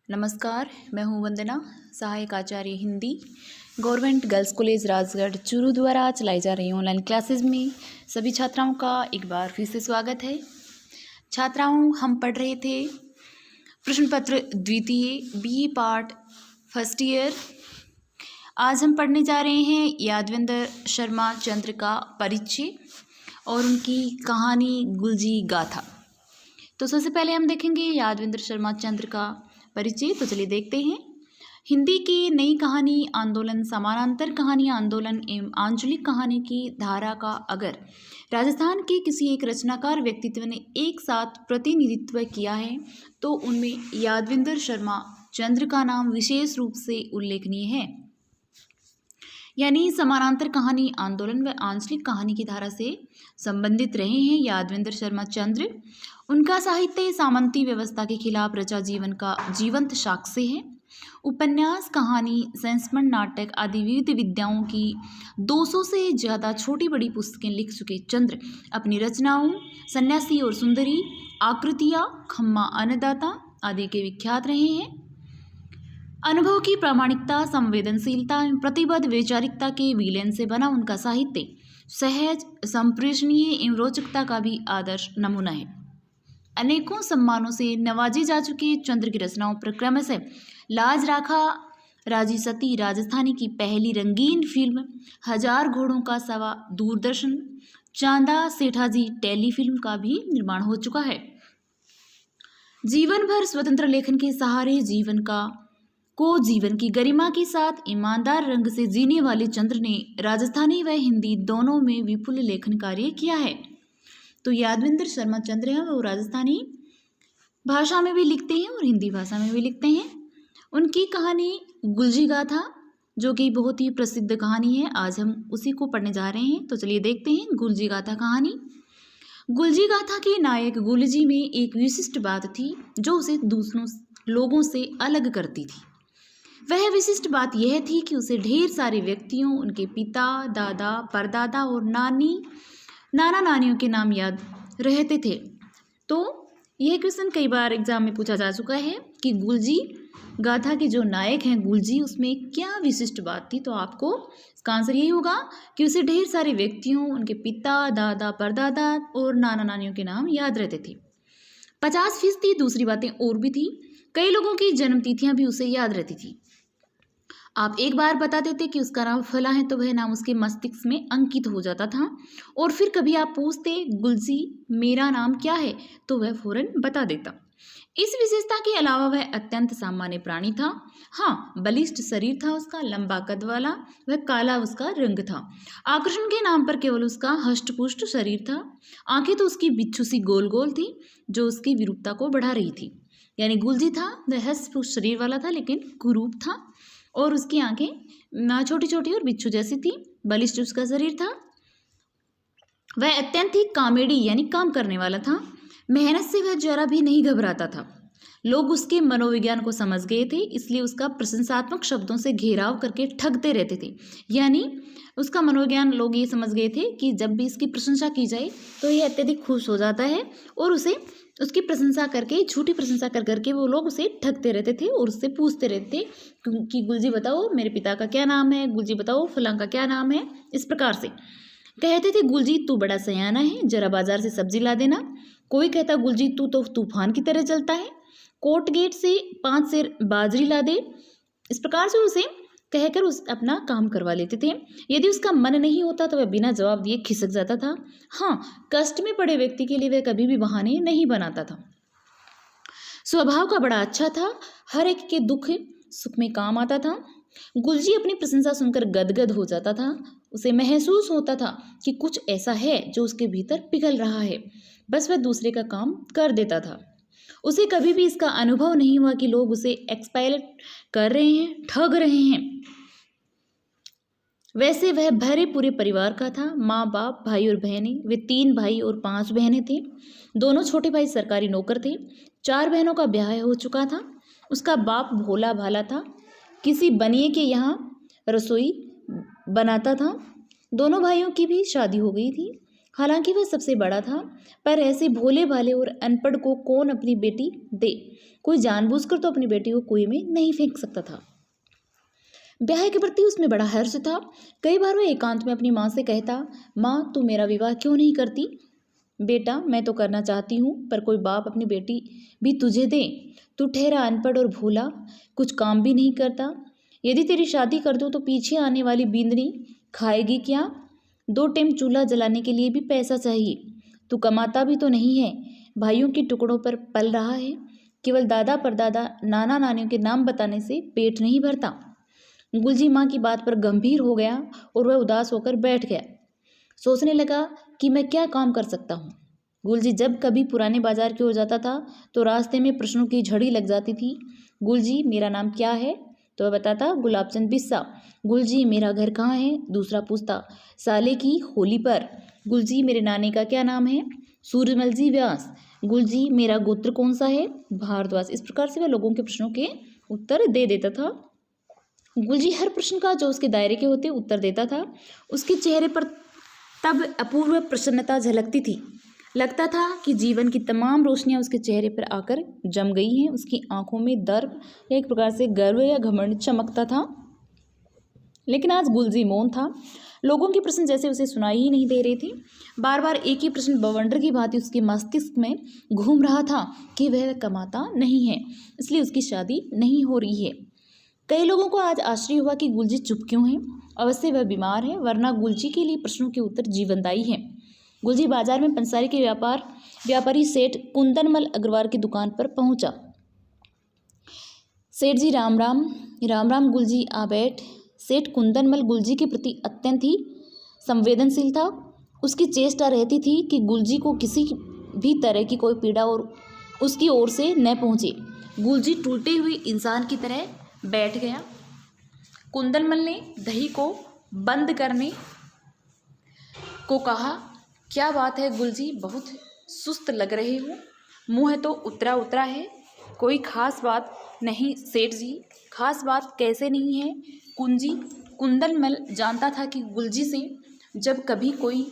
नमस्कार, मैं हूँ वंदना, सहायक आचार्य Hindi, government girls college Rajgarh Churu द्वारा चलाई जा रही ऑनलाइन क्लासेस में सभी छात्राओं का एक बार फिर से स्वागत है। छात्राओं, हम पढ़ रहे थे प्रश्न पत्र द्वितीय बीए पार्ट फर्स्ट ईयर। आज हम पढ़ने जा रहे हैं यादवेंद्र शर्मा चंद्र का परिचय और उनकी कहानी गुलजी गाथा। तो सबसे पहले हम देखेंगे यादवेंद्र शर्मा चंद्र का परिचय। तो चलिए देखते हैं। हिंदी की नई कहानी आंदोलन, समानांतर कहानी आंदोलन एवं आंचलिक कहानी की धारा का अगर राजस्थान के किसी एक रचनाकार व्यक्तित्व ने एक साथ प्रतिनिधित्व किया है तो उनमें यादवेंद्र शर्मा चंद्र का नाम विशेष रूप से उल्लेखनीय है। यानी समानांतर कहानी आंदोलन व आंचलिक कहानी की धारा से संबंधित रहे हैं यादवेंद्र शर्मा चंद्र। उनका साहित्य सामंती व्यवस्था के खिलाफ रचा जीवन का जीवंत साक्ष्य है। उपन्यास, कहानी, संस्मरण, नाटक आदि विविध विधाओं की 200 से ज़्यादा छोटी बड़ी पुस्तकें लिख चुके चंद्र अपनी रचनाओं सन्यासी और सुंदरी, आकृतियाँ, खम्मा अन्नदाता आदि के विख्यात रहे हैं। अनुभव की प्रामाणिकता, संवेदनशीलता एवं प्रतिबद्ध वैचारिकता के विलयन से बना उनका साहित्य सहज, संप्रेषणीय एवं रोचकता का भी आदर्श नमूना है। अनेकों सम्मानों से नवाजे जा चुके चंद्र की रचनाओं पर क्रमशः लाज राखा राजी सती राजस्थानी की पहली रंगीन फिल्म, हजार घोड़ों का सवा दूरदर्शन, चांदा सेठाजी टेलीफिल्म का भी निर्माण हो चुका है। जीवन भर स्वतंत्र लेखन के सहारे जीवन की गरिमा के साथ ईमानदार रंग से जीने वाले चंद्र ने राजस्थानी व हिंदी दोनों में विपुल लेखन कार्य किया है। तो यादवेंद्र शर्मा चंद्र हैं, वो राजस्थानी भाषा में भी लिखते हैं और हिंदी भाषा में भी लिखते हैं। उनकी कहानी गुलजी गाथा, जो कि बहुत ही प्रसिद्ध कहानी है, आज हम उसी को पढ़ने जा रहे हैं। तो चलिए देखते हैं गुलजी गाथा कहानी। गुलजी गाथा के नायक गुलजी में एक विशिष्ट बात थी जो उसे दूसरों लोगों से अलग करती थी। वह विशिष्ट बात यह थी कि उसे ढेर सारे व्यक्तियों, उनके पिता, दादा, परदादा और नाना नानियों के नाम याद रहते थे। तो यह क्वेश्चन कई बार एग्जाम में पूछा जा चुका है कि गुलजी गाथा के जो नायक हैं गुलजी, उसमें क्या विशिष्ट बात थी। तो आपको इसका आंसर यही होगा कि उसे ढेर सारे व्यक्तियों, उनके पिता, दादा, परदादा और नाना नानियों के नाम याद रहते थे। 50% दूसरी बातें और भी थी। कई लोगों की जन्म तिथियां भी उसे याद रहती थी। आप एक बार बता देते कि उसका नाम फला है तो वह नाम उसके मस्तिष्क में अंकित हो जाता था, और फिर कभी आप पूछते गुलजी मेरा नाम क्या है तो वह फौरन बता देता। इस विशेषता के अलावा वह अत्यंत सामान्य प्राणी था। हाँ, बलिष्ठ शरीर था उसका, लंबा कद वाला, वह काला उसका रंग था। आकर्षण के नाम पर केवल उसका हष्टपुष्ट शरीर था। आंखें तो उसकी बिच्छू सी गोल गोल थी जो उसकी विरूपता को बढ़ा रही थी। यानी गुलजी था वह हष्टपुष्ट शरीर वाला था लेकिन कुरूप था, और उसकी आंखें छोटी छोटी और बिच्छू जैसी थी। बलिष्ठ उसका शरीर था। वह अत्यंत ही कॉमेडी यानी काम करने वाला था। मेहनत से वह जरा भी नहीं घबराता था। लोग उसके मनोविज्ञान को समझ गए थे, इसलिए उसका प्रशंसात्मक शब्दों से घेराव करके ठगते रहते थे। यानी उसका मनोविज्ञान लोग ये समझ गए थे कि जब भी इसकी प्रशंसा की जाए तो ये अत्यधिक खुश हो जाता है, और उसकी प्रशंसा करके, झूठी प्रशंसा कर करके वो लोग उसे ठगते रहते थे और उससे पूछते रहते कि गुलजी बताओ मेरे पिता का क्या नाम है, गुलजी बताओ फलां का क्या नाम है। इस प्रकार से कहते थे गुलजी तू बड़ा सयाना है, जरा बाजार से सब्जी ला देना। कोई कहता गुलजी तू तो तूफान की तरह चलता है, कोर्ट गेट से 5 सेर बाजरी ला दे। इस प्रकार से उसे कहकर अपना काम करवा लेते थे। यदि उसका मन नहीं होता तो वह बिना जवाब दिए खिसक जाता था। हाँ, कष्ट में पड़े व्यक्ति के लिए वह कभी भी बहाने नहीं बनाता था। स्वभाव का बड़ा अच्छा था, हर एक के दुख सुख में काम आता था। गुलजी अपनी प्रशंसा सुनकर गदगद हो जाता था। उसे महसूस होता था कि कुछ ऐसा है जो उसके भीतर पिघल रहा है, बस वह दूसरे का काम कर देता था। उसे कभी भी इसका अनुभव नहीं हुआ कि लोग उसे एक्सप्लॉइट कर रहे हैं, ठग रहे हैं। वैसे वह भरे पूरे परिवार का था, माँ बाप, भाई और बहनें। वे 3 भाई और 5 बहनें थे। दोनों छोटे भाई सरकारी नौकर थे। 4 बहनों का ब्याह हो चुका था। उसका बाप भोला भाला था, किसी बनिए के यहाँ रसोई बनाता था। दोनों भाइयों की भी शादी हो गई थी। हालांकि वह सबसे बड़ा था, पर ऐसे भोले भाले और अनपढ़ को कौन अपनी बेटी दे। कोई जानबूझकर तो अपनी बेटी को कुएं में नहीं फेंक सकता था। ब्याह के प्रति उसमें बड़ा हर्ष था। कई बार वह एकांत में अपनी माँ से कहता, माँ तू मेरा विवाह क्यों नहीं करती? बेटा मैं तो करना चाहती हूँ, पर कोई बाप अपनी बेटी भी तुझे दे। तू ठहरा अनपढ़ और भोला, कुछ काम भी नहीं करता। यदि तेरी शादी कर दूँ तो पीछे आने वाली बींदनी खाएगी क्या? 2 टाइम चूल्हा जलाने के लिए भी पैसा चाहिए। तू कमाता भी तो नहीं है, भाइयों के टुकड़ों पर पल रहा है। केवल दादा परदादा नाना नानियों के नाम बताने से पेट नहीं भरता। गुलजी माँ की बात पर गंभीर हो गया और वह उदास होकर बैठ गया। सोचने लगा कि मैं क्या काम कर सकता हूँ। गुलजी जब कभी पुराने बाजार की ओर जाता था तो रास्ते में प्रश्नों की झड़ी लग जाती थी। गुलजी मेरा नाम क्या है? तो वह बताता गुलाबचंद बिस्सा। गुलजी मेरा घर कहाँ है? दूसरा पूछता साले की होली पर। गुलजी मेरे नानी का क्या नाम है? सूर्यमल जी व्यास। गुलजी मेरा गोत्र कौन सा है? भारद्वाज। इस प्रकार से वह लोगों के प्रश्नों के उत्तर दे देता था। गुलजी हर प्रश्न का जो उसके दायरे के होते उत्तर देता था। उसके चेहरे पर तब अपूर्व प्रसन्नता झलकती थी। लगता था कि जीवन की तमाम रोशनियां उसके चेहरे पर आकर जम गई हैं। उसकी आंखों में दर्प या एक प्रकार से गर्व या घमंड चमकता था। लेकिन आज गुलजी मौन था। लोगों के प्रश्न जैसे उसे सुनाई ही नहीं दे रहे थे। बार बार एक ही प्रश्न बवंडर की भांति उसके मस्तिष्क में घूम रहा था कि वह कमाता नहीं है, इसलिए उसकी शादी नहीं हो रही है। कई लोगों को आज आश्चर्य हुआ कि गुलजी चुप क्यों है। अवश्य वह बीमार है, वरना गुलजी के लिए प्रश्नों के उत्तर जीवनदायी हैं। गुलजी बाजार में पंसारी के व्यापारी सेठ कुंदनमल अग्रवाल की दुकान पर पहुंचा। सेठ जी राम राम। राम राम गुलजी, आ बैठ। सेठ कुंदनमल गुलजी के प्रति अत्यंत ही संवेदनशील था। उसकी चेष्टा रहती थी कि गुलजी को किसी भी तरह की कोई पीड़ा और उसकी ओर से न पहुंचे। गुलजी टूटे हुए इंसान की तरह बैठ गया। कुंदनमल ने दही को बंद करने को कहा, क्या बात है गुलजी, बहुत सुस्त लग रहे हो, मुँह तो उतरा उतरा है। कोई खास बात नहीं सेठ जी। खास बात कैसे नहीं है? कुंदनमल जानता था कि गुलजी से जब कभी कोई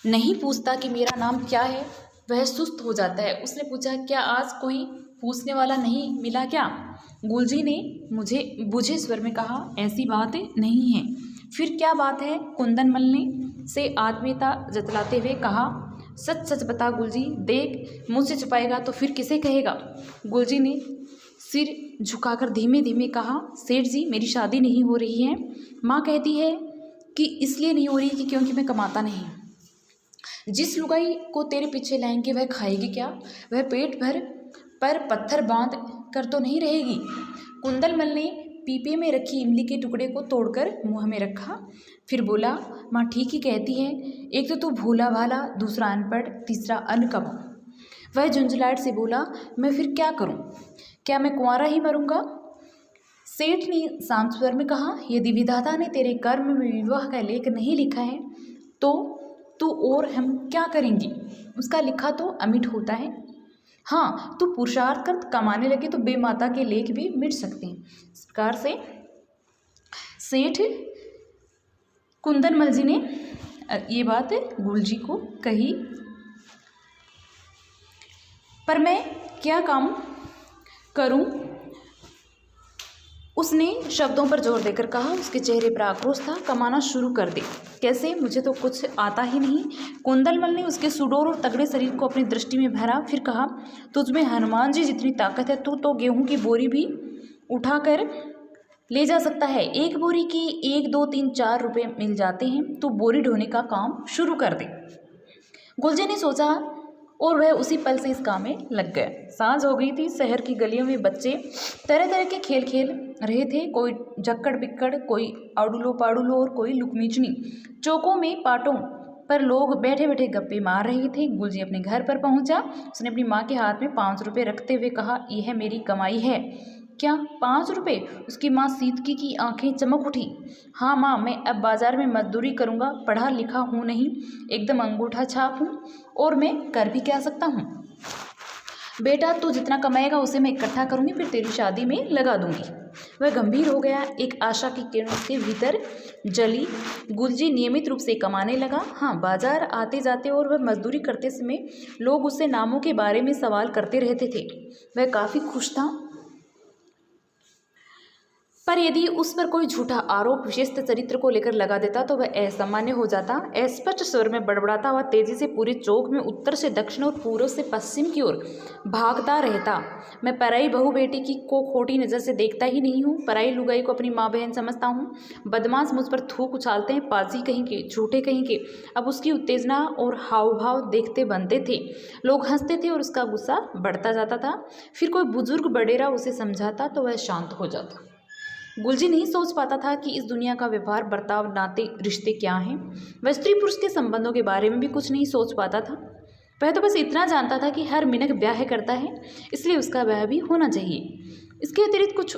नहीं पूछता कि मेरा नाम क्या है, वह सुस्त हो जाता है। उसने पूछा, क्या आज कोई पूछने वाला नहीं मिला क्या? गुलजी ने बुझे स्वर में कहा, ऐसी बात नहीं है। फिर क्या बात है? कुंदनमल ने से आत्मीयता जतलाते हुए कहा, सच सच बता गुलजी, देख मुझसे छुपाएगा तो फिर किसे कहेगा? गुलजी ने सिर झुकाकर धीमे धीमे कहा, सेठ जी मेरी शादी नहीं हो रही है। माँ कहती है कि इसलिए नहीं हो रही कि क्योंकि मैं कमाता नहीं। जिस लुगाई को तेरे पीछे लाएंगे वह खाएगी क्या? वह पेट भर पर पत्थर बांध कर तो नहीं रहेगी। कुंदनमल ने पीपे में रखी इमली के टुकड़े को तोड़कर मुंह में रखा, फिर बोला, माँ ठीक ही कहती है। एक तो तू भोला भाला, दूसरा अनपढ़, तीसरा अनकमा। वह झुंझलाहट से बोला, मैं फिर क्या करूं? क्या मैं कुंवारा ही मरूंगा? सेठ ने शांत स्वर में कहा, यदि विधाता ने तेरे कर्म में विवाह का लेख नहीं लिखा है तो तू और हम क्या करेंगी? उसका लिखा तो अमिट होता है। हाँ, तू पुरुषार्थ कर कमाने लगे तो बेमाता के लेख भी मिट सकते हैं। इस प्रकार से सेठ कुंदनमल जी ने ये बात गुलजी को कही। पर मैं क्या काम करूं? उसने शब्दों पर जोर देकर कहा। उसके चेहरे पर आक्रोश था। कमाना शुरू कर दे। कैसे? मुझे तो कुछ आता ही नहीं। कुंदनमल ने उसके सुडौल और तगड़े शरीर को अपनी दृष्टि में भरा, फिर कहा, तुझमें हनुमान जी जितनी ताकत है, तू तो गेहूं की बोरी भी उठाकर ले जा सकता है। एक बोरी के 1, 2, 3, 4 रुपये मिल जाते हैं। तू बोरी ढोने का काम शुरू कर दे। गुलजी ने सोचा और वह उसी पल से इस काम में लग गया। सांझ हो गई थी। शहर की गलियों में बच्चे तरह तरह के खेल खेल रहे थे। कोई जक्कड़ बिक्कड़, कोई आड़ूलो पाड़ूलो और कोई लुकमीचनी। चौकों में पाटों पर लोग बैठे बैठे गप्पे मार रहे थे। गुलजी अपने घर पर पहुंचा। उसने अपनी माँ के हाथ में 5 रुपये रखते हुए कहा, यह मेरी कमाई है। क्या 5 रुपये? उसकी माँ सीतकी की आंखें चमक उठी। हाँ माँ, मैं अब बाजार में मजदूरी करूँगा। पढ़ा लिखा हूँ नहीं, एकदम अंगूठा छाप हूँ। और मैं कर भी क्या सकता हूँ? बेटा तू जितना कमाएगा उसे मैं इकट्ठा करूँगी, फिर तेरी शादी में लगा दूँगी। वह गंभीर हो गया। एक आशा की किरण उसके भीतर जली। गुलजी नियमित रूप से कमाने लगा। हाँ, बाजार आते जाते और वह मजदूरी करते समय लोग उससे नामों के बारे में सवाल करते रहते थे। वह काफ़ी खुश था, पर यदि उस पर कोई झूठा आरोप विशिष्ट चरित्र को लेकर लगा देता तो वह असामान्य हो जाता। अस्पष्ट स्वर में बड़बड़ाता हुआ तेजी से पूरे चौक में उत्तर से दक्षिण और पूर्व से पश्चिम की ओर भागता रहता। मैं पराई बहू बेटी की को खोटी नज़र से देखता ही नहीं हूँ, पराई लुगाई को अपनी माँ बहन समझता हूँ। बदमाश मुझ पर थूक उछालते हैं, पाजी कहीं के, झूठे कहीं के। अब उसकी उत्तेजना और हाव भाव देखते बनते थे। लोग हंसते थे और उसका गुस्सा बढ़ता जाता था। फिर कोई बुजुर्ग बडेरा उसे समझाता तो वह शांत हो जाता। गुलजी नहीं सोच पाता था कि इस दुनिया का व्यवहार, बर्ताव, नाते, रिश्ते क्या हैं। वह स्त्री पुरुष के संबंधों के बारे में भी कुछ नहीं सोच पाता था। वह तो बस इतना जानता था कि हर मिनट ब्याह करता है, इसलिए उसका ब्याह भी होना चाहिए। इसके अतिरिक्त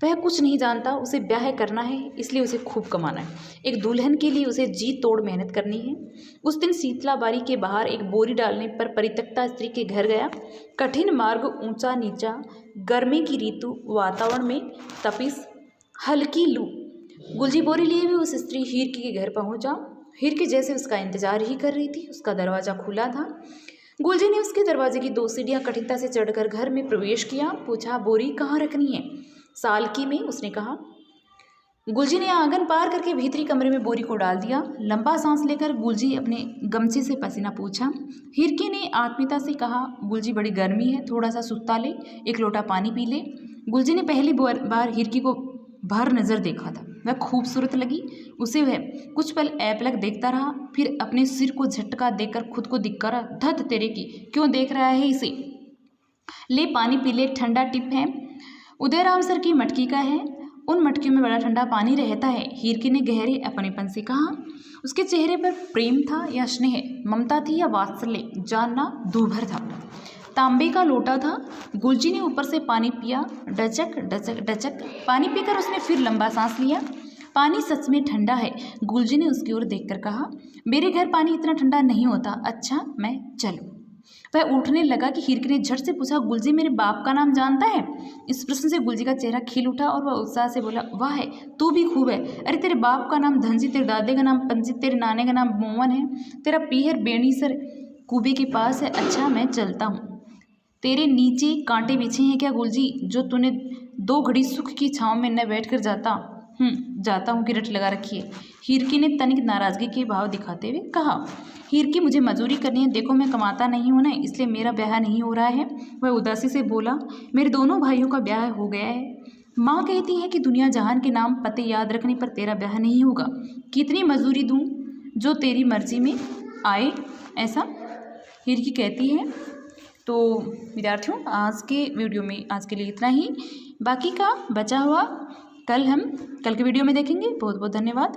वह कुछ नहीं जानता। उसे ब्याह करना है, इसलिए उसे खूब कमाना है। एक दुल्हन के लिए उसे जी तोड़ मेहनत करनी है। उस दिन शीतला बारी के बाहर एक बोरी डालने पर परित्यक्ता स्त्री के घर गया। कठिन मार्ग, ऊंचा नीचा, गर्मी की ऋतु, वातावरण में तपिश, हल्की लू। गुलजी बोरी लिए हुए उस स्त्री हीरकी के घर पहुंचा। हीरकी जैसे उसका इंतजार ही कर रही थी। उसका दरवाज़ा खुला था। गुलजी ने उसके दरवाजे की 2 सीढ़ियां कठिनता से चढ़कर घर में प्रवेश किया। पूछा, बोरी कहाँ रखनी है? सालकी में, उसने कहा। गुलजी ने आंगन पार करके भीतरी कमरे में बोरी को डाल दिया। लंबा सांस लेकर गुलजी अपने गमछे से पसीना पूछा। हिरकी ने आत्मीयता से कहा, गुलजी बड़ी गर्मी है, थोड़ा सा सुस्ता ले, एक लोटा पानी पी ले। गुलजी ने पहली बार हिरकी को भर नज़र देखा था। वह खूबसूरत लगी उसे। वह कुछ पल ऐपलक देखता रहा, फिर अपने सिर को झटका देकर खुद को धिक्कारा। धत तेरे की, क्यों देख रहा है इसे? ले पानी पी ले, ठंडा टिप है, उदयराम सर की मटकी का है, उन मटकियों में बड़ा ठंडा पानी रहता है। हीरकी ने गहरे अपनेपन से कहा। उसके चेहरे पर प्रेम था या स्नेह, ममता थी या वात्सल्य, जानना दूभर था। तांबे का लोटा था। गुलजी ने ऊपर से पानी पिया। डचक डचक डचक। पानी पीकर उसने फिर लंबा सांस लिया। पानी सच में ठंडा है। गुलजी ने उसकी ओर देखकर कहा, मेरे घर पानी इतना ठंडा नहीं होता। अच्छा, मैं चलूं? वह उठने लगा कि हिरकी ने झट से पूछा, गुलजी मेरे बाप का नाम जानता है? इस प्रश्न से गुलजी का चेहरा खिल उठा और वह उत्साह से बोला, वाह है, तू भी खूब है। अरे तेरे बाप का नाम धनजी, तेरे दादे का नाम पंजी, तेरे नाने का नाम मोमन है, तेरा पीहर बेणीसर कुबे के पास है। अच्छा, मैं चलता हूँ। तेरे नीचे कांटे बिछे हैं क्या गुलजी, जो तूने 2 घड़ी सुख की छाँव में न बैठ कर जाता? जाता हूँ कि रट लगा रखी है। हिरकी ने तनिक नाराज़गी के भाव दिखाते हुए कहा। हिरकी, मुझे मजूरी करनी है, देखो मैं कमाता नहीं हूँ ना, इसलिए मेरा ब्याह नहीं हो रहा है। वह उदासी से बोला, मेरे दोनों भाइयों का ब्याह हो गया है। माँ कहती है कि दुनिया जहान के नाम पते याद रखने पर तेरा ब्याह नहीं होगा। कितनी मजूरी दूँ? जो तेरी मर्जी में आए, ऐसा हिरकी कहती है। तो विद्यार्थियों, आज के वीडियो में आज के लिए इतना ही। बाकी का बचा हुआ कल के वीडियो में देखेंगे। बहुत बहुत धन्यवाद।